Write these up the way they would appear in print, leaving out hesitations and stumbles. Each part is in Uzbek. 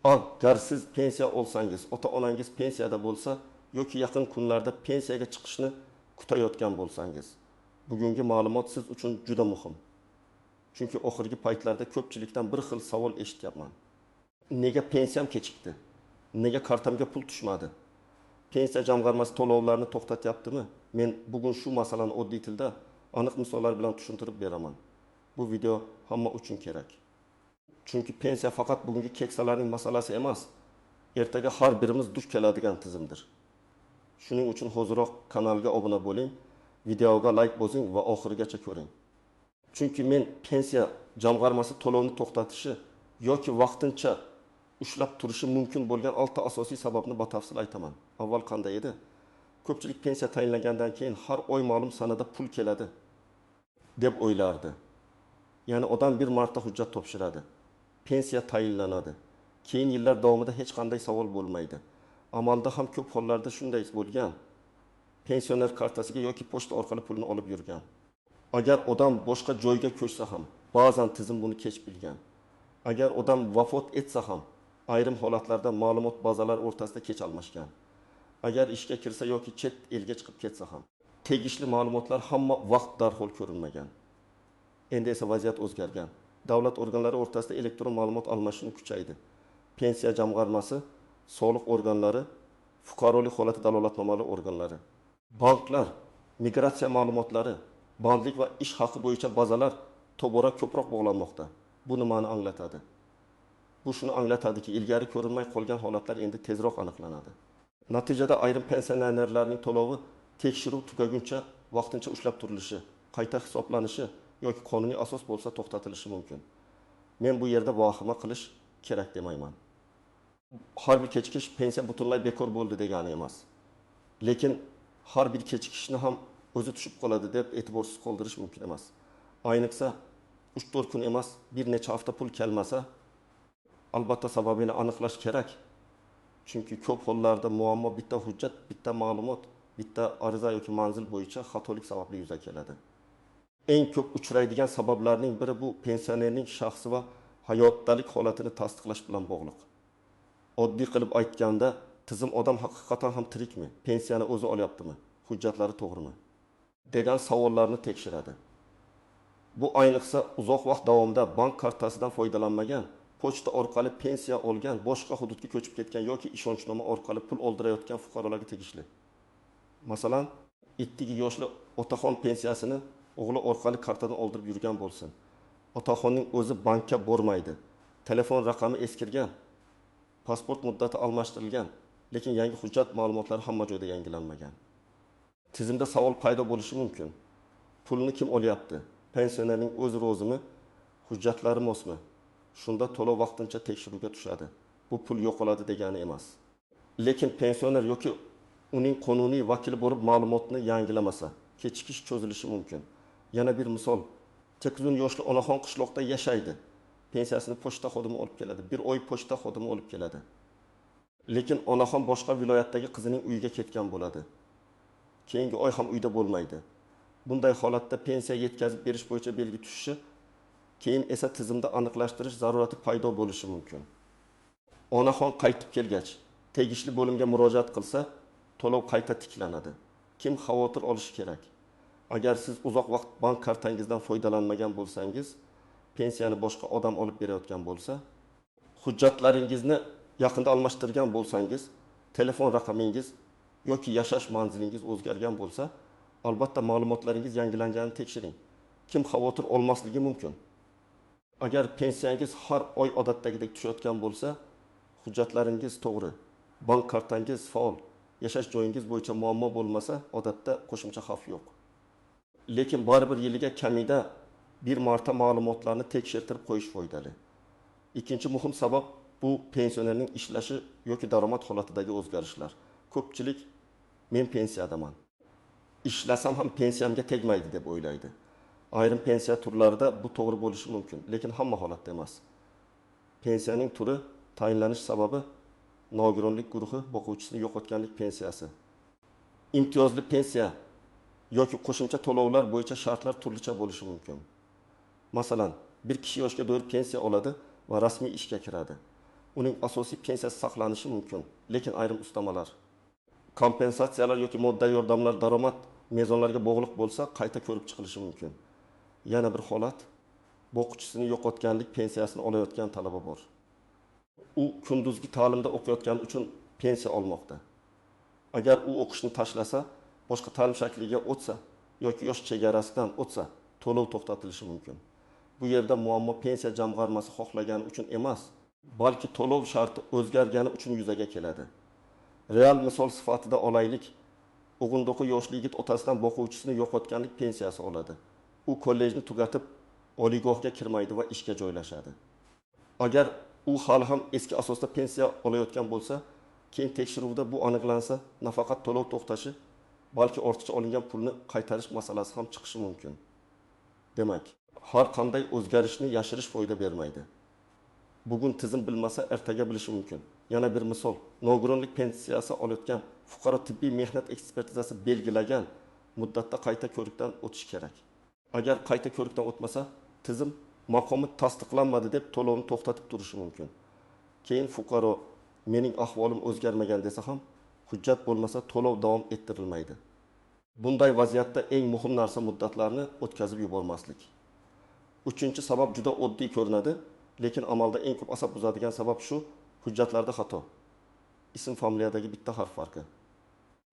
Agar siz pensiya olsangiz, ota-onangiz pensiyada bo'lsa yoki yaqin kunlarda pensiyaga chiqishni kutayotgan bo'lsangiz, bugungi ma'lumot siz uchun juda muhim. Chunki oxirgi paytlarda ko'pchilikdan bir xil savol eshityapman. Nega pensiyam kechikdi? Nega kartamga pul tushmadi? Pensiya jamg'armasi to'lovlarini to'xtatyaptimi? Men bugun shu masalani oddiy tilda aniq misollar bilan tushuntirib beraman. Bu video hamma uchun kerak. Chunki pensiya faqat bugungi keksalarning masalasi emas, ertaga har birimiz duch keladigan tizimdir. Shuning uchun hoziroq kanalga obuna bo'ling, videoga like bosing va oxirigacha ko'ring. Chunki men pensiya jamg'armasi to'lovni to'xtatishi yoki vaqtincha ushlab turishi mumkin bo'lgan 6 asosiy sababni batafsil aytaman. Avval qanday edi? Ko'pchilik pensiya tayinlangandan keyin har oy ma'lum sanada pul keladi deb o'ylardi. Ya'ni odam bir marta hujjat topshiradi. Pensiya tayinlanadi. Keyin yillar davomida hech qanday savol bo'lmaydi. Amalda ham ko'p hollarda shunday bo'lgan. Pensioner kartasiga yoki pochta orqali pulni olib yurgan. Agar odam boshqa joyga ko'chsa ham, ba'zan tizim buni kech bilgan. Agar odam vafot etsa ham, ayrim holatlarda ma'lumot bazalari o'rtasida kech almashgan. Agar ishga kirsa yoki chet elga chiqib ketsa ham, tegishli ma'lumotlar hamma vaqt darhol ko'rinmagan. Endi esa vaziyat o'zgargan. Davlat organlari o'rtasida elektron ma'lumot almashinuvi kuchaydi. Pensiya jamg'armasi, soliq organlari, fuqarolik holati dalolatnomali organlari, banklar, migratsiya ma'lumotlari, bandlik va ish haqi bo'yicha bazalar tobora ko'proq bog'lanmoqda. Bu nimani anglatadi? Bu shuni anglatadiki, ilgari ko'rinmay qolgan holatlar endi tezroq aniqlanadi. Natijada ayrim pensionerlarning to'lovi tekshiruv tugaguncha vaqtincha ushlab turilishi, qayta hisoblanishi yoki qonuniy asos bo'lsa to'xtatilishi mumkin. Men bu yerda vahima qilish kerak demayman. Har bir kechikish pensiya butunlay bekor bo'ldi degani emas. Lekin har bir kechikishni ham o'zi tushib qoladi deb e'tiborsiz qoldirish mumkin emas. Ayniqsa 3-4 kun emas, bir necha hafta pul kelmasa, albatta sababini aniqlash kerak. Chunki ko'p hollarda muammo bitta hujjat, bitta ma'lumot, bitta ariza yoki manzil bo'yicha xatolik sababli yuzaga keladi. Eng ko'p uchraydigan sabablarning biri bu pensionerning shaxsi va hayotdalik holatini tasdiqlash bilan bog'liq. Oddiy qilib aytganda, tizim odam haqiqatan ham tirikmi, pensiyani o'zi olyaptimi, hujjatlari to'g'rimi degan savollarni tekshiradi. Bu ayniqsa uzoq vaqt davomida bank kartasidan foydalanmagan, pochta orqali pensiya olgan, boshqa hududga ko'chib ketgan yoki ishonchnoma orqali pul oldirayotgan fuqarolarga tegishli. Masalan, 2 yoshli otaxon pensiyasini o'g'li orqali kartadan oldirib yurgan bo'lsin. Otaxonning o'zi bankka bormaydi. Telefon raqami eskirgan, pasport muddati almashtirilgan, lekin yangi hujjat ma'lumotlari hamma joyda yangilanmagan. Tizimda savol paydo bo'lishi mumkin. Pulni kim olyapti? Pensionerning o'zi rozimi? Hujjatlari mosmi? Shunda to'lov vaqtincha tekshiruvga tushadi. Bu pul yo'qoladi degani emas. Lekin pensioner yoki uning qonuniy vakili bo'lib ma'lumotni yangilamasa, kechikish cho'zilishi mumkin. Yana bir misol, 8 yoshli onaxon qishloqda yashaydi. Pensiyasini pochta xodimi olib keladi. Bir oy pochta xodimi olib keladi. Lekin onaxon boshqa viloyatdagi qizining uyiga ketgan bo'ladi. Keyingi oy ham uyda bo'lmaydi. Bunday holatda pensiya yetkazib berish bo'yicha belgi tushishi, keyin esa tizimda aniqlashtirish zarurati paydo bo'lishi mumkin. Onaxon qaytib kelgach, tegishli bo'limga murojaat qilsa, to'lov qayta tiklanadi. Kim xavotir olishi kerak? Agar siz uzoq vaqt bank kartangizdan foydalanmagan bo'lsangiz, pensiyani boshqa odam olib berayotgan bo'lsa, hujjatlaringizni yaqinda almashtirgan bo'lsangiz, telefon raqamingiz yoki yashash manzilingiz o'zgargan bo'lsa, albatta ma'lumotlaringiz yangilanganini tekshiring. Kim xavotir olmasligi mumkin? Agar pensiyangiz har oy odatdagidek tushayotgan bo'lsa, hujjatlaringiz to'g'ri, bank kartangiz faol, yashash joyingiz bo'yicha muammo bo'lmasa, odatda qo'shimcha xavf yo'q. Lekin baribir yiliga kamida bir marta ma'lumotlarni tekshirtirib qo'yish foydali. Ikkinchi muhim sabab bu pensionerning ishlashi yoki daromad holatidagi o'zgarishlar. Ko'pchilik men pensiyadaman, ishlasam ham pensiyamga tegmaydi deb o'ylaydi. Ayrim pensiya turlarida bu to'g'ri bo'lishi mumkin, lekin hamma holatda emas. Pensiyaning turi tayinlanish sababi nogironlik guruhi boquvchisini yo'qotganlik pensiyasi. Imtiyozli pensiya yoki qo'shimcha to'lovlar bo'yicha shartlar turlicha bo'lishi mumkin. Masalan, bir kishi yoshga do'yib pensiya oladi va rasmiy ishga kiradi. uning asosiy pensiyasi saqlanishi mumkin, lekin ayrim ustamalar kompensatsiyalar yoki moddiy yordamlar daromad mezonlariga bog'liq bo'lsa, qayta ko'rib chiqilishi mumkin. Yana bir holat, o'quvchisini yo'qotganlik pensiyasini olayotgan talaba bor. U kunduzgi ta'limda o'qiyotgani uchun pensiya olmoqda. Agar u o'qishni tashlasa, boshqa ta'lim shakliga o'tsa yoki yosh chegarasidan o'tsa, to'lov to'xtatilishi mumkin. Bu yerda muammo pensiya jamg'armasi xohlagani uchun emas, balki to'lov sharti o'zgargani uchun yuzaga keladi. Real misol sifatida olaylik. 19 yoshli yigit otasidan boquvchisini yo'qotganlik pensiyasi oladi. U kollejni tugatib, oliygohga kirmaydi va ishga joylashadi. Agar u hali ham eski asosda pensiya olayotgan bo'lsa, keyin tekshiruvda bu aniqlansa, nafaqat to'lov to'xtashi, balki ortiqcha olingan pulni qaytarish masalasi ham chiqishi mumkin. Demak, har qanday o'zgarishni yashirish foyda bermaydi. Bugun tizim bilmasa, ertaga bilishi mumkin. Yana bir misol, nogironlik pensiyasi olayotgan fuqaro tibbiy mehnat ekspertizasi belgilagan muddatda qayta ko'rikdan o'tish kerak. Agar qayta ko'rikdan o'tmasa, tizim maqomi tasdiqlanmadi deb to'lovni to'xtatib turishi mumkin. Keyin fuqaro mening ahvolim o'zgarmagan desa ham, hujjat bo'lmasa to'lov davom ettirilmaydi. Bunday vaziyatda eng muhim narsa muddatlarni o'tkazib yubormaslik. Uchinchi sabab juda oddiy ko'rinadi, lekin amalda eng ko'p asab buzadigan sabab shu: hujjatlarda xato. Ism familiyadagi bitta harf farqi.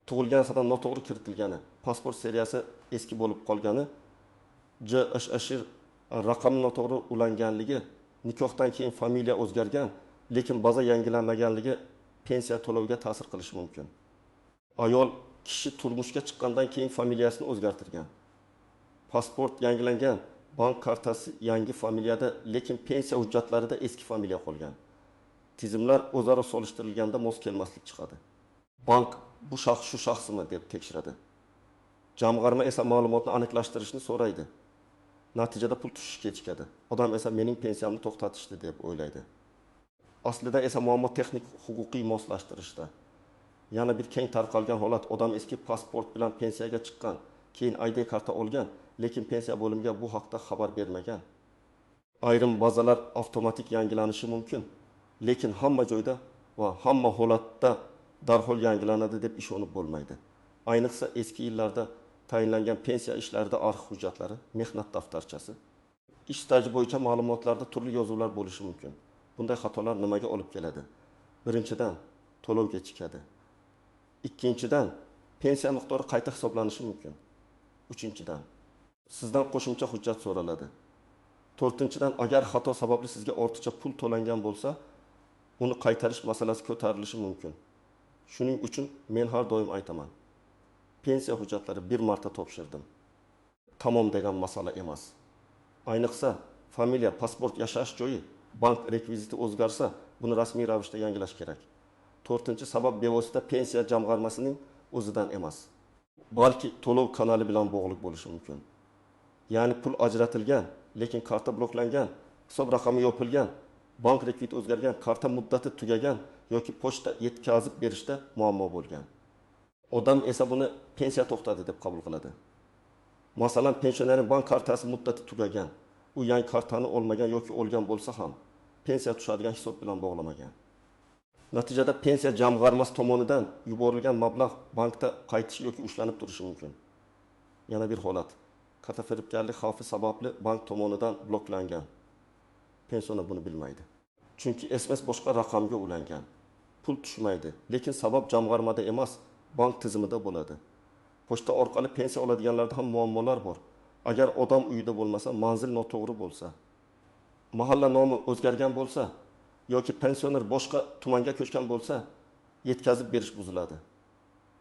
Tug'ilgan sanadan noto'g'ri kiritilgani, pasport seriyasi eski bo'lib qolgani, JSH raqami noto'g'ri ulanganligi, nikohdan keyin familiya o'zgargan, lekin baza yangilanmaganligi pensiya to'loviga ta'sir qilishi mumkin. Ayol kishi turmushga chiqqandan keyin familiyasini o'zgartirgan. Pasport yangilangan, bank kartasi yangi familiyada, lekin pensiya hujjatlarida eski familiya qolgan. Tizimlar o'zaro solishtirilganda mos kelmaslik chiqadi. Bank bu shaxs shu shaxsmi deb tekshiradi. Jamg'arma esa ma'lumotni aniqlashtirishni so'raydi. Natijada pul tushish kechikadi. Odam esa mening pensiyamni to'xtatishdi deb o'ylaydi. Aslida esa muammo texnik huquqiy moslashtirishda. Yana bir keng tarqalgan holat, odam eski pasport bilan pensiyaga chiqqan, keyin ID karta olgan, lekin pensiya bo'limiga bu haqda xabar bermagan. Ayrim bazalar avtomatik yangilanishi mumkin, lekin hamma joyda va hamma holatda darhol yangilanadi deb ishonib bo'lmaydi. Ayniqsa eski yillarda tayinlangan pensiya ishlarida arxiv hujjatlari, mehnat daftarchasi, ish staji bo'yicha ma'lumotlarda turli yozuvlar bo'lishi mumkin. Bunday xatolar nimaga olib keladi? Birinchidan, to'lov kechikadi. Ikkinchidan, pensiya miqdori qayta hisoblanishi mumkin. Uchinchidan, sizdan qo'shimcha hujjat so'raladi. To'rtinchidan, agar xato sababli sizga ortiqcha pul to'langan bo'lsa, uni qaytarish masalasi ko'tarilishi mumkin. Shuning uchun men har doim aytaman. Pensiya hujjatlari bir marta topshirdim. Tamom degan masala emas. Ayniqsa familiya, pasport, yashash joyi, bank rekviziti o'zgarsa, buni rasmiy ravishda yangilash kerak. To'rtinchi sabab bevosita pensiya jamg'armasining o'zidan emas, balki to'lov kanali bilan bog'liq bo'lishi mumkin. Ya'ni pul ajratilgan, lekin karta bloklangan, hisob raqami yopilgan, bank rekviziti o'zgargan, karta muddati tugagan yoki pochta yetkazib berishda muammo bo'lgan. Odam esa buni pensiya to'xtadi deb qabul qiladi. Masalan, pensionerning bank kartasi muddati tugagan, u yangi kartani olmagan yoki olgan bo'lsa ham pensiya tushadigan hisob bilan bog'lamagan. Natijada pensiya jamg'armasi tomonidan yuborilgan mablag' bankda qaytish yoki ushlanib turishi mumkin. Yana bir holat, karta firibgarlik xavfi sababli bank tomonidan bloklangan. Pensioner buni bilmaydi. Chunki SMS boshqa raqamga ulangan. Pul tushmaydi, lekin sabab jamg'armada emas, bank tizimida bo'ladi. Pochta orqali pensiya oladiganlarda ham muammolar bor. Agar odam uyida bo'lmasa, manzil noto'g'ri bo'lsa, mahalla nomi o'zgargan bo'lsa yoki pensioner boshqa tumanga ko'chgan bo'lsa, yetkazib berish buziladi.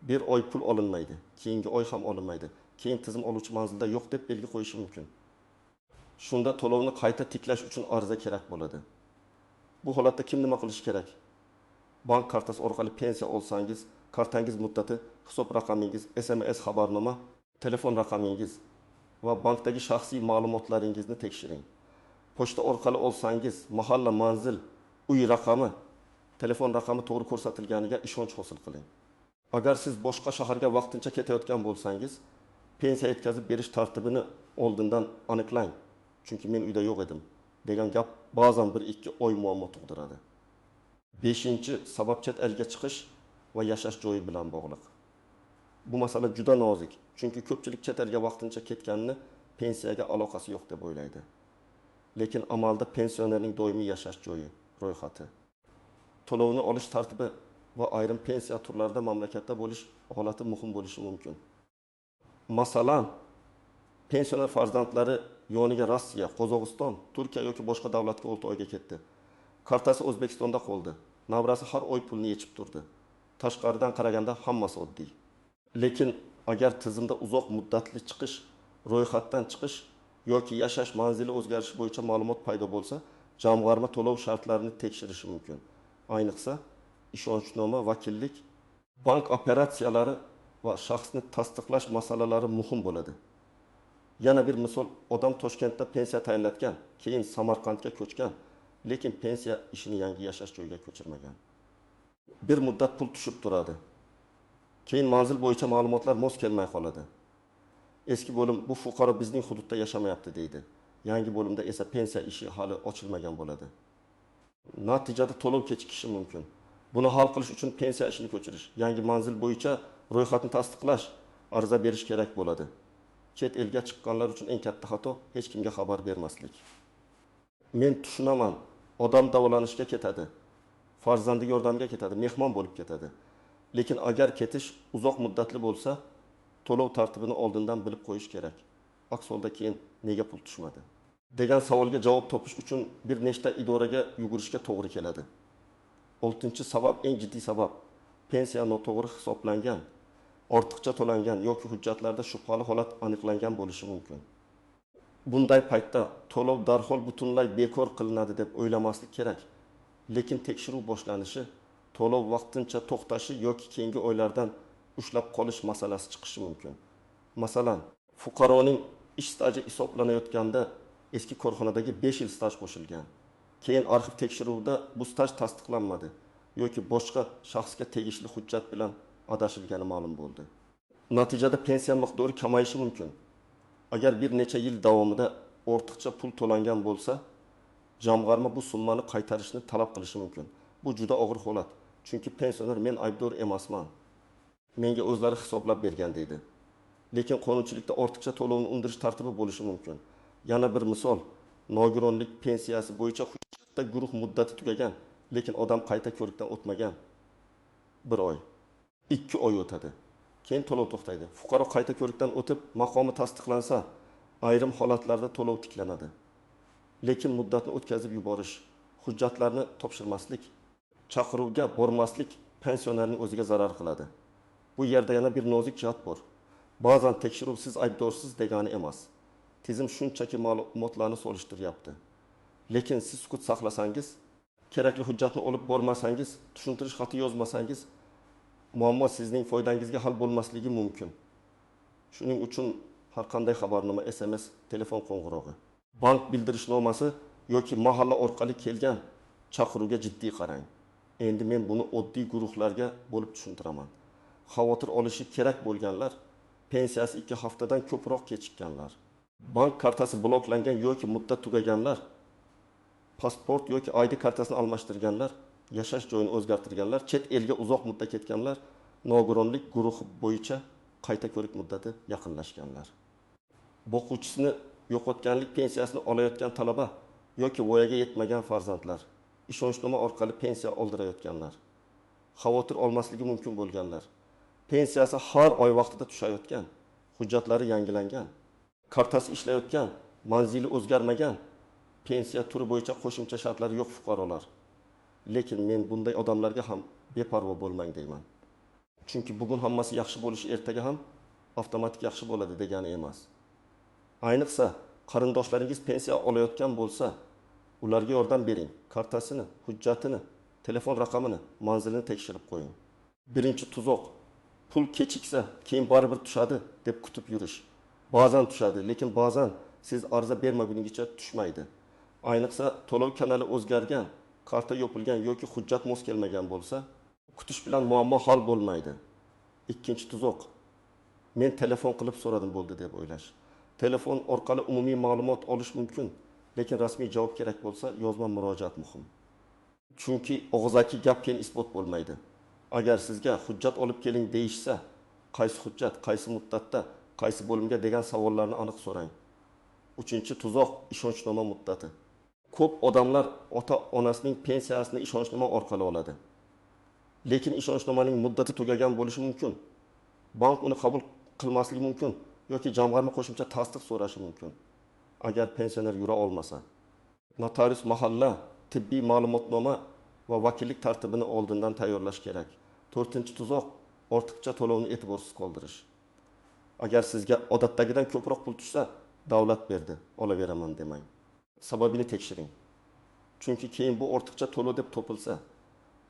Bir oy pul olinmaydi, keyingi oy ham olinmaydi. Keyin tizim oluvchi manzilda yo'q deb belgi qo'yishi mumkin. Shunda to'lovni qayta tiklash uchun ariza kerak bo'ladi. Bu holatda kim nima qilish kerak? Bank kartasi orqali pensiya olsangiz, kartangiz muddati, hisob raqamingiz, SMS xabarnoma, telefon raqamingiz va bankdagi shaxsiy ma'lumotlaringizni tekshiring. Pochta orqali olsangiz, mahalla, manzil, uy raqami, telefon raqami to'g'ri ko'rsatilganiga ishonch hosil qiling. Agar siz boshqa shaharga vaqtincha ketayotgan bo'lsangiz, pensiya yetkazib berish tartibini oldindan aniqlang. Chunki men uyda yo'q edim degan gap ba'zan 1-2 oy muammo tug'diradi. Beshinchi sabab chet elga chiqish va yashash joyi bilan bog'liq. Bu masala juda nozik. Chunki ko'pchilik chet elga vaqtincha ketganini pensiyaga aloqasi yo'q deb o'ylaydi. Lekin amalda pensionerning doimiy yashash joyi ro'yxati, to'lovni olish tartibi va ayrim pensiya turlarida mamlakatda bo'lish holati muhim bo'lishi mumkin. Masalan, pensioner farzandlari yoniga Rossiya, Qozog'iston, Turkiya yoki boshqa davlatga 6 oyga ketdi. Kartasi O'zbekistonda qoldi. Navrasi har oy pulni yechib turdi. Tashqaridan qaraganda hammasi oddiy. Lekin agar tizimda uzoq muddatli chiqish, ro'yxatdan chiqish yoki yashash manzili o'zgarishi bo'yicha ma'lumot paydo bo'lsa, jamg'arma to'lov shartlarini tekshirishi mumkin. Ayniqsa, ishonchnoma, vakillik, bank operatsiyalari va shaxsni tasdiqlash masalalari muhim bo'ladi. Yana bir misol, odam Toshkentda pensiya tayinlatgan, keyin Samarqandga ko'chgan, lekin pensiya ishini yangi yashash joyiga ko'chirmagan. Bir muddat pul tushib turadi. Keyin manzil bo'yicha ma'lumotlar mos kelmay qoladi. Eski bo'lim bu fuqaro bizning hududda yashamayapti deydi. Yangi bo'limda esa pensiya ishi hali ochilmagan bo'ladi. Natijada to'lov kechikishi mumkin. Buni hal qilish uchun pensiya ishini ko'chirish, yangi manzil bo'yicha ro'yxatni tasdiqlash, ariza berish kerak bo'ladi. Chet elga chiqqanlar uchun eng katta xato hech kimga xabar bermaslik. Men tushunaman, odam davolanishga ketadi, farzandiga yordamga ketadi, mehmon bo'lib ketadi. Lekin agar ketish uzoq muddatli bo'lsa, to'lov tartibini oldindan bilib qo'yish kerak. Aks holda keyin nega pul tushmadi degan savolga javob topish uchun bir nechta idoraga yugurishga to'g'ri keladi. 6-sabab eng jiddiy sabab pensiya noto'g'ri hisoblangan, ortiqcha to'langan yoki hujjatlarda shubhali holat aniqlangan bo'lishi mumkin. Bunday paytda to'lov darhol butunlay bekor qilinadi deb o'ylamaslik kerak. Lekin tekshiruv boshlanishi, to'lov vaqtincha to'xtashi yoki keyingi oylardan ushlab qolish masalasi chiqishi mumkin. Masalan, fuqaroning ish staji hisoblanayotganda eski korxonadagi 5 yil staj qo'shilgan. Keyin arxiv tekshiruvida bu staj tasdiqlanmadi yoki boshqa shaxsga tegishli hujjat bilan adashilgani ma'lum bo'ldi. Natijada pensiya miqdori kamayishi mumkin. Agar bir necha yil davomida ortiqcha pul to'langan bo'lsa, jamg'arma bu summani qaytarishni talab qilishi mumkin. Bu juda og'ir holat. Chunki pensioner men aybdor emasman, menga o'zlari hisoblab bergan deydi. Lekin qonunchilikda ortiqcha to'lovni undirish tartibi bo'lishi mumkin. Yana bir misol, nogironlik pensiyasi bo'yicha hujjatda guruh muddati tugagan, lekin odam qayta ko'rikdan o'tmagan. 1 oy, 2 oy o'tadi. Keyin to'lov to'xtaydi. Fuqaro qayta ko'rikdan o'tib, maqomi tasdiqlansa, ayrim holatlarda to'lov tiklanadi. Lekin muddatni o'tkazib yuborish, hujjatlarni topshirmaslik, chaqiruvga bormaslik pensionerning o'ziga zarar qiladi. Bu yerda yana bir nozik jihat bor. Ba'zan tekshiruv siz aybdorsiz degani emas. Tizim shunchaki ma'lumotlarni solishtiryapti. Lekin siz sukut saqlasangiz, kerakli hujjatni olib bormasangiz, tushuntirish xati yozmasangiz, muammo sizning foydangizga hal bo'lmasligi mumkin. Shuning uchun har qanday xabarnoma, SMS, telefon qo'ng'irog'i, bank bildirishnomasi yoki mahalla orqali kelgan chaqiruvga jiddiy qarang. Endi men buni oddiy guruhlarga bo'lib tushuntiraman. Xavotir olishi kerak bo'lganlar, pensiyasi 2 haftadan ko'proq kechikkanlar, bank kartasi bloklangan yoki muddat tugaganlar, pasport yoki ID kartasini almashtirganlar, yashash joyini o'zgartirganlar, chet elga uzoq muddat ketganlar, nogironlik guruhi bo'yicha qayta ko'rik muddati yaqinlashganlar, boquvchisini yo'qotganlik pensiyasini olayotgan talaba yoki voyaga yetmagan farzandlar, ishonchnoma orqali pensiya oldirayotganlar, xavotir olmasligi mumkin bo'lganlar, pensiyasi har oy vaqtida tushayotgan, hujjatlari yangilangan, kartasi ishlayotgan, manzili o'zgarmagan, pensiya turi bo'yicha qo'shimcha shartlari yo'q fuqarolar. Lekin men bunday odamlarga ham beparvo bo'lmang deyman. Chunki bugun hammasi yaxshi bo'lishi ertaga ham avtomatik yaxshi bo'ladi degani emas. Ayniqsa qarindoshlaringiz pensiya olayotgan bo'lsa, ularga yordam bering. Kartasini, hujjatini, telefon raqamini, manzilini tekshirib qo'ying. Birinchi tuzoq, pul kechiksa, keyin baribir tushadi deb kutib yurish. Ba'zan tushadi, lekin ba'zan siz ariza bermagunicha tushmaydi. Ayniqsa to'lov kanali o'zgargan, karta yopilgan yoki hujjat mos kelmagan bo'lsa, kutish bilan muammo hal bo'lmaydi. Ikkinchi tuzoq, men telefon qilib so'radim bo'ldi deb o'ylash. Telefon orqali umumiy ma'lumot olish mumkin, lekin rasmiy javob kerak bo'lsa, yozma murojaat muhim. Chunki og'zaki gap keyin isbot bo'lmaydi. Agar sizga hujjat olib keling deyishsa, qaysi hujjat, qaysi muddatda, qaysi bo'limga degan savollarni aniq so'rang. 3-tuzoq ishonchnoma muddati. Ko'p odamlar ota-onasining pensiyasini ishonchnoma orqali oladi. Lekin ishonchnomaning muddati tugagan bo'lishi mumkin. Bank uni qabul qilmasligi mumkin yoki jamg'arma qo'shimcha tasdiq so'rashi mumkin. Agar pensioner yura olmasa, notarius mahalla tibbiy ma'lumotnoma va vakillik tartibini oldindan tayyorlash kerak. 4-tuzoq ortiqcha to'lovni e'tiborsiz qoldirish. Agar sizga odatdagidan ko'proq pul tushsa, davlat berdi, olaveraman demang. Sababini tekshiring. Chunki keyin bu ortiqcha to'lov deb topilsa,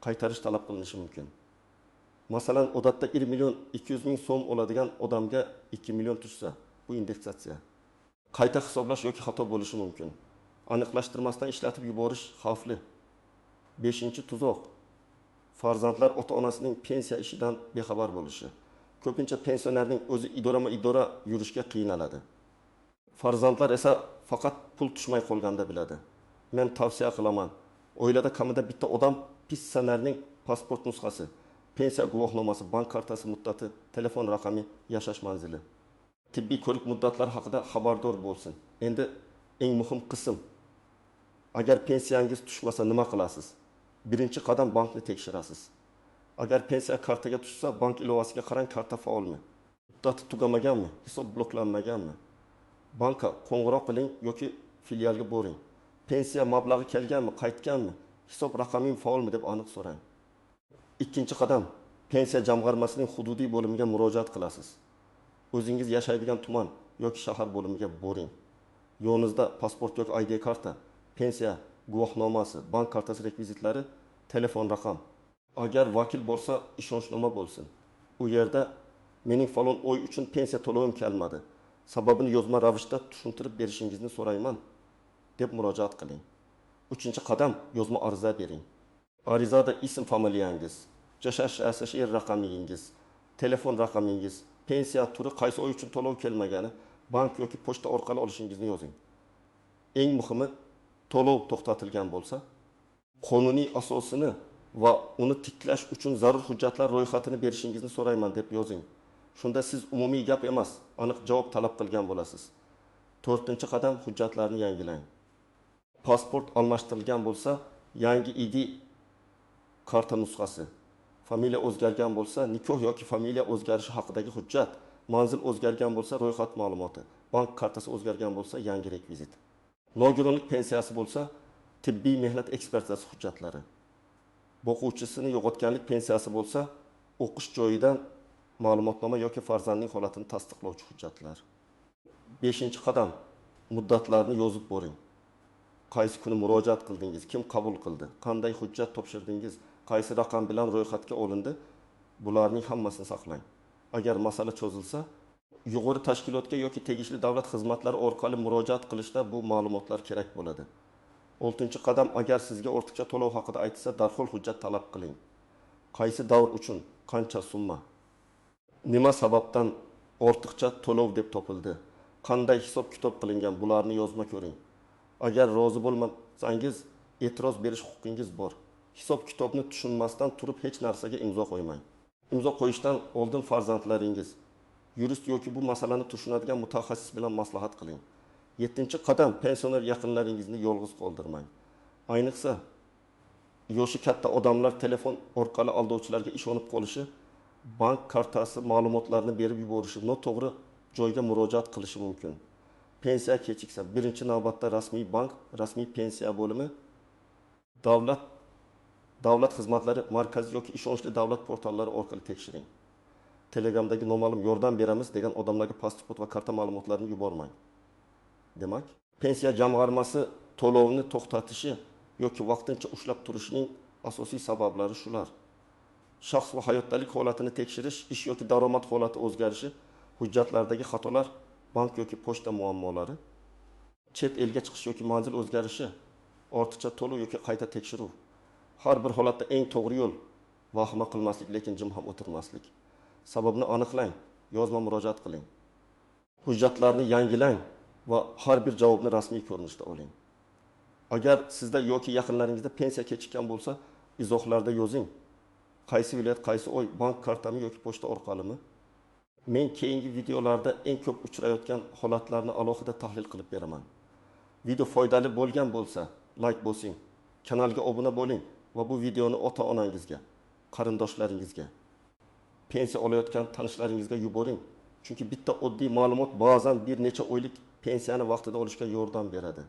qaytarish talab qilinishi mumkin. Masalan, odatda 1.200.000 so'm oladigan odamga 2 million tushsa, bu indeksatsiya. Qayta hisoblash yoki xato bo'lishi mumkin. Aniqlashtirmasdan ishlatib yuborish xavfli. 5-tuzoq farzandlar ota-onasining pensiya ishidan bexabar bo'lishi. Ko'pincha pensionerning o'zi idora yurishga qiynaladi. Farzandlar esa faqat pul tushmay qolganda biladi. Men tavsiya qilaman. Oilada kamida bitta odam pensionerning pasport nusxasi, pensiya guvohnomasi, bank kartasi muddati, telefon raqami, yashash manzili, tibbiy ko'rik muddatlari haqida xabardor bo'lsin. Endi eng muhim qism. Agar pensiyangiz tushmasa nima qilasiz? Birinchi qadam bankni tekshirasiz. Agar pensiya kartaga tushsa, bank ilovasiga qarang, karta faolmi? Muddati tugamaganmi? Hisob bloklanmaganmi? Banka qo'ng'iroq qiling yoki filialga boring. Pensiya mablag'i kelganmi, qaytganmi? Hisob raqaming faolmi deb aniq so'rang. Ikkinchi qadam, pensiya jamg'armasining hududiy bo'limiga murojaat qilasiz. O'zingiz yashaydigan tuman yoki shahar bo'limiga boring. Yo'ningizda pasport yoki ID karta, pensiya guvohnomasi, bank kartasi rekvizitlari, telefon raqam. Agar vakil bo'lsa, ishonchnoma bo'lsin. U yerda mening falon oy uchun pensiya to'lovim kelmadi. Sababini yozma ravishda tushuntirib berishingizni so'rayman deb murojaat qiling. 3-qadam, yozma ariza bering. Arizada ism familiyangiz, yashash yer raqamingiz, telefon raqamingiz, pensiya turi, qaysi oy uchun to'lov kelmagani, bank yoki pochta orqali olishingizni yozing. Eng muhimi, to'lov to'xtatilgan bo'lsa, qonuniy asosini va uni tiklash uchun zarur hujjatlar ro'yxatini berishingizni so'rayman deb yozing. Shunda siz umumiy gap emas, aniq javob talab qilgan bo'lasiz. 4-qadam, hujjatlarni yangilang. Pasport almashtirilgan bo'lsa, yangi ID karta nusxasi. Familiya o'zgargan bo'lsa, nikoh yoki familiya o'zgarishi haqidagi hujjat. Manzil o'zgargan bo'lsa, ro'yxat ma'lumoti. Bank kartasi o'zgargan bo'lsa, yangi rekvizit. Nogironlik pensiyasi bo'lsa, tibbiy mehnat ekspertizasi hujjatlari. Boquvchisini yo'qotganlik pensiyasi bo'lsa, o'qish joyidan ma'lumotnoma yoki farzandning holatini tasdiqlovchi hujjatlar. 5-qadam, muddatlarni yozib boring. Qaysi kuni murojaat qildingiz, kim qabul qildi, qanday hujjat topshirdingiz, qaysi raqam bilan ro'yxatga olindi, bularning hammasini saqlang. Agar masala cho'zilsa, yuqori tashkilotga yoki tegishli davlat xizmatlari orqali murojaat qilishda bu ma'lumotlar kerak bo'ladi. 6-qadam, agar sizga ortiqcha to'lov haqida aytsa, darhol hujjat talab qiling. Qaysi davr uchun, qancha summa, nima sababdan ortiqcha to'lov deb topildi, qanday hisob kitob qilingan, bularni yozma ko'ring. Agar rozi bo'lmasangiz, e'tiroz berish huquqingiz bor. Hisob kitobni tushunmasdan turib hech narsaga imzo qo'ymang. Imzo qo'yishdan oldin farzandlaringiz, yurist yoki bu masalani tushunadigan mutaxassis bilan maslahat qiling. 7-qadam, pensioner yaqinlaringizni yolg'iz qoldirmang. Ayniqsa, yoshi katta odamlar telefon orqali aldovchilarga ishonib qolishi, bank kartasi ma'lumotlarini berib yuborishi, noto'g'ri joyga murojaat qilishi mumkin. Pensiya kechiksa, birinchi navbatda rasmiy bank, rasmiy pensiya bo'limi, davlat xizmatlari markaziy yoki ishonchli davlat portallari orqali tekshiring. Telegramdagi noma'lum yordam beramiz degan odamlarga pasport va karta ma'lumotlarini yubormang. Demak, pensiya jamg'armasi to'lovni to'xtatishi yoki vaqtincha ushlab turishining asosiy sabablari shular. Shaxs va hayotdalik holatini tekshirish, ish yoki daromad holati o'zgarishi, hujjatlardagi xatolar, bank yoki pochta muammolari, chet elga chiqish yoki manzil o'zgarishi, ortiqcha to'lov yoki qayta tekshiruv. Har bir holatda eng to'g'ri yo'l vahima qilmaslik, lekin jim ham o'tirmaslik. Sababni aniqlang, yozma murojaat qiling. Hujjatlarni yangilang va har bir javobni rasmiy ko'rinishda oling. Agar sizda yoki yaqinlaringizda pensiya kechikkan bo'lsa, izohlarda yozing. Qaysi viloyat, qaysi oy, bank kartami yoki pochta orqalimi? Men keyingi videolarda eng ko'p uchrayotgan holatlarni alohida tahlil qilib beraman. Video foydali bo'lgan bo'lsa, like bosing, kanalga obuna bo'ling va bu videoni ota-onangizga, qarindoshlaringizga, pensiya olayotgan tanishlaringizga yuboring. Chunki bitta oddiy ma'lumot ba'zan bir necha oylik pensiyani vaqtida olishga yordam beradi.